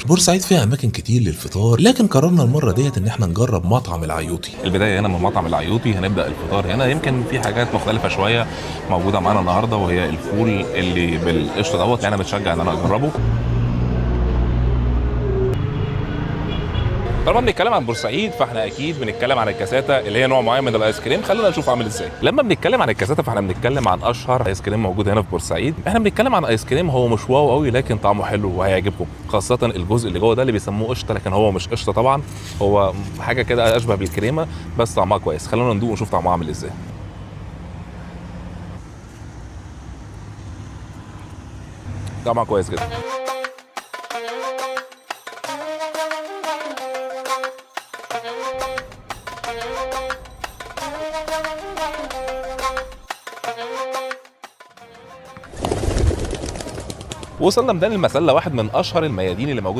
بورسعيد فيها اماكن كتير للفطار، لكن قررنا المره ديت ان احنا نجرب مطعم العيوطي. البدايه هنا من مطعم العيوطي، هنبدا الفطار هنا. يمكن في حاجات مختلفه شويه موجوده معانا النهارده، وهي الفول اللي بالقشطه دوت، انا بتشجع ان انا اجربه. طالما بنتكلم عن بورسعيد فاحنا اكيد بنتكلم عن الكاساتا اللي هي نوع معين من الايس كريم. خلينا نشوف عامل ازاي. لما بنتكلم عن الكاساتا فاحنا بنتكلم عن اشهر ايس كريم موجود هنا في بورسعيد. احنا بنتكلم عن ايس كريم هو مش واو قوي، لكن طعمه حلو وهيعجبكم، خاصه الجزء اللي جوه ده اللي بيسموه قشطه، لكن هو مش قشطه طبعا، هو حاجه كده اشبه بالكريمه بس طعمها كويس. خلينا ندوق ونشوف طعمها عامل ازاي. طعمها كويس جدا. وصلنا ميدان المسله، واحد من اشهر الميادين اللي موجوده